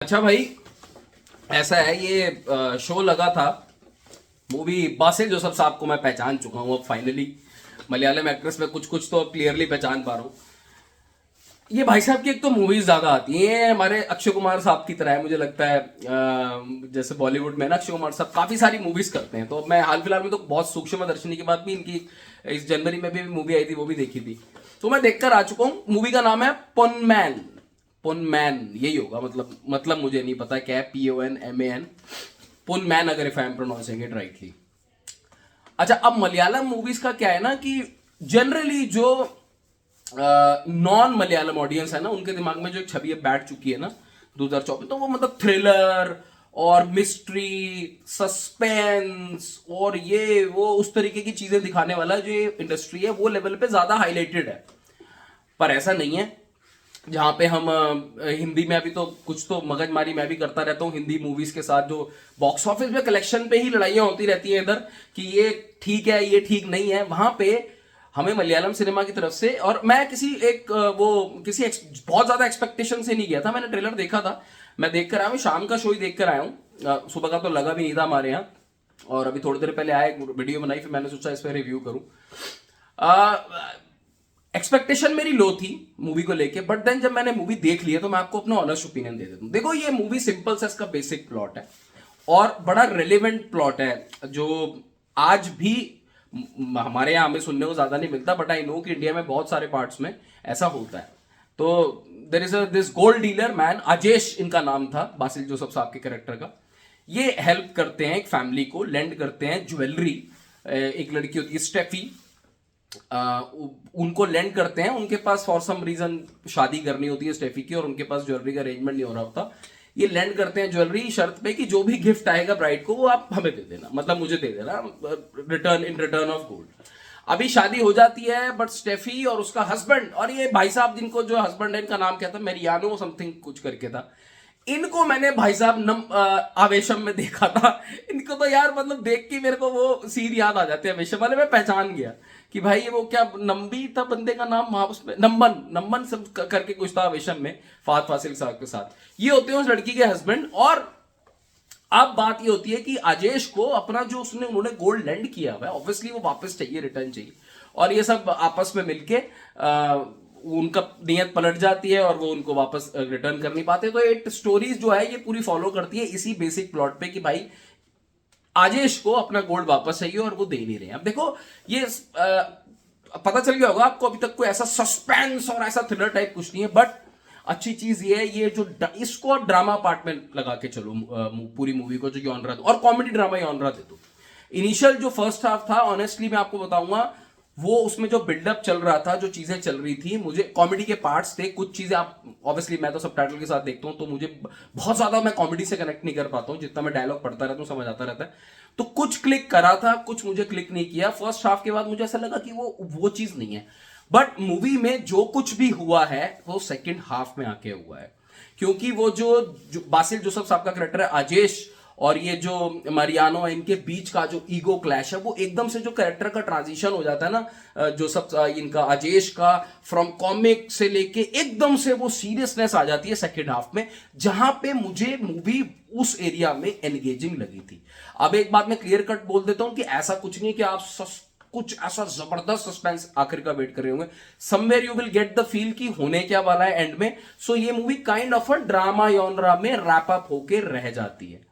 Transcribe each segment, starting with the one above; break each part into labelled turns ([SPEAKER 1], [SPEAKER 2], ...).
[SPEAKER 1] अच्छा भाई, ऐसा है ये शो लगा था। मूवी बासिल जोसेफ साहब को मैं पहचान चुका हूँ अब फाइनली। मलयालम एक्ट्रेस में कुछ कुछ तो अब क्लियरली पहचान पा रहा हूँ। ये भाई साहब की एक तो मूवीज ज्यादा आती हैं, हमारे अक्षय कुमार साहब की तरह है मुझे लगता है। जैसे बॉलीवुड में ना अक्षय कुमार साहब काफी सारी मूवीज करते हैं, तो मैं हाल फिलहाल में तो बहुत सूक्ष्म दर्शनी के बाद भी इनकी इस जनवरी में भी मूवी आई थी, वो भी देखी थी। तो मैं देखकर आ चुका हूँ। मूवी का नाम है पोनमैन। पोनमैन यही होगा, मतलब मुझे नहीं पता क्या है। PONMAN, पोनमैन, अगर if I am pronouncing it rightly. अच्छा, अब मलयालम मूवीज का क्या है ना कि जनरली जो नॉन मलयालम ऑडियंस है ना, उनके दिमाग में जो एक छवि अब बैठ चुकी है ना 2024, तो वो मतलब थ्रिलर और मिस्ट्री, सस्पेंस और ये वो उस तरीके की चीजें दिखाने वाला जो इंडस्ट्री है वो लेवल पे ज्यादा हाईलाइटेड है। पर ऐसा नहीं है। जहाँ पे हम हिंदी में अभी तो कुछ तो मगजमारी मैं भी करता रहता हूँ हिंदी मूवीज के साथ, जो बॉक्स ऑफिस में कलेक्शन पे ही लड़ाइयाँ होती रहती हैं इधर कि ये ठीक है ये ठीक नहीं है। वहां पे हमें मलयालम सिनेमा की तरफ से, और मैं किसी एक बहुत ज्यादा एक्सपेक्टेशन से नहीं गया था। मैंने ट्रेलर देखा था, मैं देखकर आया हूँ, शाम का शो ही देखकर आया हूँ। सुबह का तो लगा भी नहीं था हमारे यहाँ, और अभी थोड़ी देर पहले आया एक वीडियो बनाई, फिर मैंने सोचा इस पर रिव्यू करूँ। एक्सपेक्टेशन मेरी लो थी मूवी को लेके, बट देन जब मैंने मूवी देख ली है तो मैं आपको अपना ऑनेस्ट ओपिनियन दे देता हूँ। देखो, ये मूवी सिंपल सा इसका बेसिक प्लॉट है और बड़ा रेलेवेंट प्लॉट है, जो आज भी हमारे यहाँ हमें सुनने को ज्यादा नहीं मिलता, बट आई नो कि इंडिया में बहुत सारे पार्ट्स में ऐसा होता है। तो there is this gold dealer man, Ajesh इनका नाम था, बासिल जोसेफ साहब के कैरेक्टर का। ये हेल्प करते हैं एक फैमिली को, लेंड करते हैं ज्वेलरी। एक लड़की होती है स्टेफी, उनको लेंड करते हैं। उनके पास फॉर सम रीजन शादी करनी होती है स्टेफी की, और उनके पास ज्वेलरी का अरेंजमेंट नहीं हो रहा होता। ये लेंड करते हैं ज्वेलरी शर्त पे कि जो भी गिफ्ट आएगा ब्राइड को वो आप हमें दे देना, मतलब मुझे दे देना, रिटर्न ऑफ गोल्ड। अभी शादी हो जाती है, बट स्टेफी और उसका हस्बैंड, और ये भाई साहब जिनको जो हस्बैंड है इनका नाम क्या था, मेरियानो समथिंग कुछ करके था। इनको मैंने भाई साहब आवेशम में देखा था। इनको तो यार मतलब देख के मेरे को वो सीन याद आ जाते हैं आवेशम वाले। मैं पहचान गया कि भाई ये वो क्या नंबी था बंदे का नाम वहां उसमें, नम्बन नम्बन सब करके कुछ था आवेशम में, फात फासिल साहब के साथ। ये होते हैं उस लड़की के हस्बैंड। और अब बात ये होती है कि अजेश को अपना जो उन्होंने गोल्ड लैंड किया हुआ है, ऑब्वियसली वो वापस चाहिए, रिटर्न चाहिए। और ये सब आपस में मिलके उनका नियत पलट जाती है और वो उनको वापस रिटर्न कर नहीं पाते। तो एक स्टोरीज जो है ये पूरी फॉलो करती है इसी बेसिक प्लॉट पे कि भाई आजेश को अपना गोल्ड वापस चाहिए और वो दे नहीं रहे। अब देखो, ये पता चल गया होगा आपको, अभी तक कोई ऐसा सस्पेंस और ऐसा थ्रिलर टाइप कुछ नहीं है। बट अच्छी चीज ये है, ये जो इसको ड्रामा पार्ट में लगा के चलो, पूरी मूवी को जो जॉनरा दो, और कॉमेडी ड्रामा जॉनरा दे दो। इनिशियल जो फर्स्ट हाफ था, ऑनेस्टली मैं आपको बताऊंगा, वो उसमें जो बिल्डअप चल रहा था, जो चीजें चल रही थी, मुझे कॉमेडी के पार्ट्स थे। कुछ चीजें आप ऑब्वियसली मैं तो सबटाइटल के साथ देखता हूं, तो मुझे बहुत ज्यादा मैं कॉमेडी से कनेक्ट नहीं कर पाता हूं। जितना मैं डायलॉग पढ़ता रहता हूं समझ आता रहता है। तो कुछ क्लिक करा था, कुछ मुझे क्लिक नहीं किया। फर्स्ट हाफ के बाद मुझे ऐसा लगा कि वो चीज नहीं है। बट मूवी में जो कुछ भी हुआ है वो सेकेंड हाफ में आके हुआ है, क्योंकि वो जो बासिल जोसेफ साहब का कैरेक्टर है अजेश, और ये जो मरियानो है, इनके बीच का जो ईगो क्लैश है, वो एकदम से जो कैरेक्टर का ट्रांजिशन हो जाता है ना, जो सब इनका अजेश का फ्रॉम कॉमिक से लेके एकदम से वो सीरियसनेस आ जाती है सेकेंड हाफ में, जहां पे मुझे मूवी उस एरिया में एंगेजिंग लगी थी। अब एक बात मैं क्लियर कट बोल देता हूं कि ऐसा कुछ नहीं कि आप कुछ ऐसा जबरदस्त सस्पेंस आखिर का वेट कर रहे होंगे। Somewhere you will get the feel कि होने क्या वाला है एंड में। सो ये movie kind of a drama genre में रैप अप होके रह जाती है।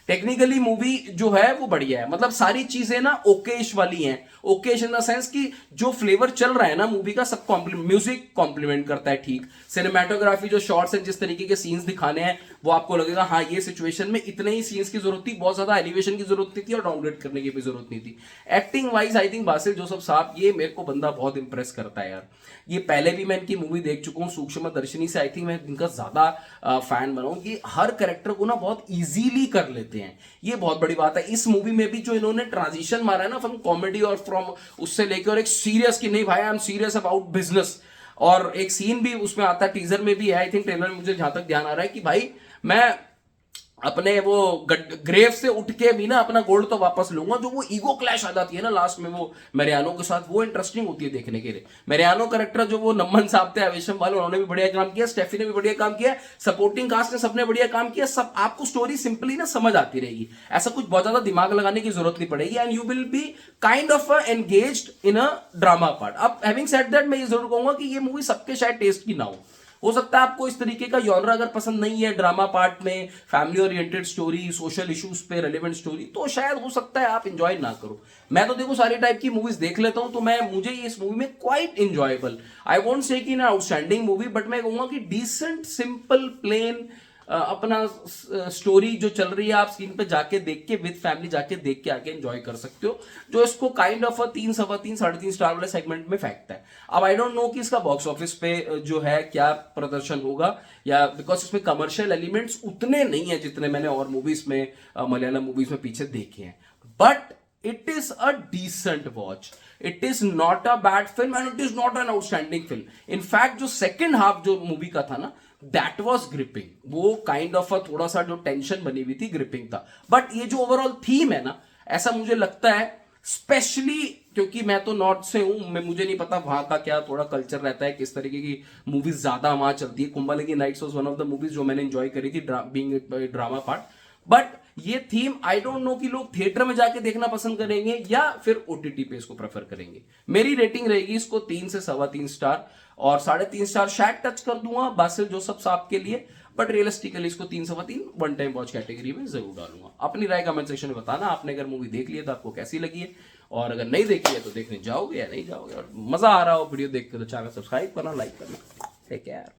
[SPEAKER 1] टेक्निकली मूवी जो है वो बढ़िया है, मतलब सारी चीजें ना ओकेश वाली हैं। ओकेश इन द सेंस कि जो फ्लेवर चल रहा है ना मूवी का, सब म्यूजिक कॉम्प्लीमेंट करता है ठीक। सिनेमाटोग्राफी, जो शॉट्स हैं, जिस तरीके के सीन्स दिखाने हैं, वो आपको लगेगा हाँ ये सिचुएशन में इतने ही सीन्स की जरूरत थी, बहुत ज्यादा एलिवेशन की जरूरत नहीं थी और डाउनग्रेड करने की भी जरूरत नहीं थी। Acting wise I think Basil Joseph साहब, ये मेरे को बंदा बहुत इंप्रेस करता है यार। ये पहले भी मैं इनकी मूवी देख चुका हूँ, सूक्ष्म दर्शनी से आई थिंक मैं इनका ज्यादा फैन बना हूं। ये हर कैरेक्टर को ना बहुत इजीली कर लेते हैं, ये बहुत बड़ी बात है। इस मूवी में भी जो इन्होंने ट्रांजिशन मारा है ना फ्रॉम कॉमेडी और फ्रॉम उससे लेकर एक सीरियस कि नहीं भाई I am serious about business, और एक सीन भी उसमें आता है, टीजर में भी है आई थिंक, ट्रेलर में मुझे जहां तक ध्यान आ रहा है कि भाई मैं अपने वो ग्रेव से उठ के भी ना अपना गोल्ड तो वापस लूंगा। जो वो ईगो क्लैश आ जाती है ना लास्ट में वो मेरियानो के साथ, वो इंटरेस्टिंग होती है देखने के लिए। मेरियानो कैरेक्टर जो वो नमन साहब थे आवेशम वाले, उन्होंने भी बढ़िया काम किया, स्टेफी ने भी बढ़िया काम किया, सपोर्टिंग कास्ट ने सबने बढ़िया काम किया। सब आपको स्टोरी सिंपली ना समझ आती रहेगी, ऐसा कुछ बहुत ज्यादा दिमाग लगाने की जरूरत नहीं पड़ेगी, and you will be kind of engaged in a drama part. अब हैविंग सेड दैट, मैं ये जरूर कहूंगा कि ये मूवी सबके शायद टेस्ट की ना हो सकता है आपको इस तरीके का जॉनरा अगर पसंद नहीं है, ड्रामा पार्ट में family oriented story, social issues पे रेलेवेंट स्टोरी, तो शायद हो सकता है आप इंजॉय ना करो। मैं तो देखो सारी टाइप की मूवीज देख लेता हूं, तो मुझे इस मूवी में quite enjoyable, I won't say कि ना आउटस्टैंडिंग मूवी, बट मैं कहूंगा कि डिसेंट, सिंपल, प्लेन अपना स्टोरी जो चल रही है, आप स्क्रीन पे जाके देख के विद फैमिली जाके देख के आके एंजॉय कर सकते हो, जो इसको काइंड ऑफ 3, 3.25, 3.5 स्टार वाले सेगमेंट में फेंकता है। अब आई डोंट नो कि इसका बॉक्स ऑफिस पे जो है क्या प्रदर्शन होगा, या बिकॉज इसमें कमर्शियल एलिमेंट्स उतने नहीं है जितने मैंने और मूवीज में, मलयालम मूवीज में पीछे देखे हैं, but it is a decent watch. It is not a bad film and it is not an outstanding film. In fact, जो second half जो मूवी का था ना, that was gripping. वो kind of a थोड़ा सा जो टेंशन बनी हुई थी, gripping था. But ये जो ओवरऑल थीम है ना, ऐसा मुझे लगता है, स्पेशली क्योंकि मैं तो नॉर्थ से हूं, मुझे नहीं पता वहां का क्या थोड़ा कल्चर रहता है, किस तरीके की मूवीज ज्यादा वहां चलती है। Kumbalangi nights was one of the movies जो मैंने एंजॉय करी थी, बीइंग ड्रामा पार्ट। बट ये थीम आई डोंट नो कि लोग थिएटर में जाके देखना पसंद करेंगे या फिर ओटीटी पे इसको प्रेफर करेंगे। मेरी रेटिंग रहेगी इसको 3 से 3.25 स्टार, और 3.5 स्टार शायद टच कर दूंगा बासिल जोसेफ साहब के लिए, बट रियलिस्टिकली इसको 3 से 3 वन टाइम वॉच कैटेगरी में जरूर डालूंगा। अपनी राय कमेंट सेक्शन में बताना, आपने अगर मूवी देख ली है तो आपको कैसी लगी है, और अगर नहीं देखी है तो देखने जाओगे या नहीं जाओगे, और मजा आ रहा हो वीडियो देख के तो चैनल सब्सक्राइब करना, लाइक करना। Take care.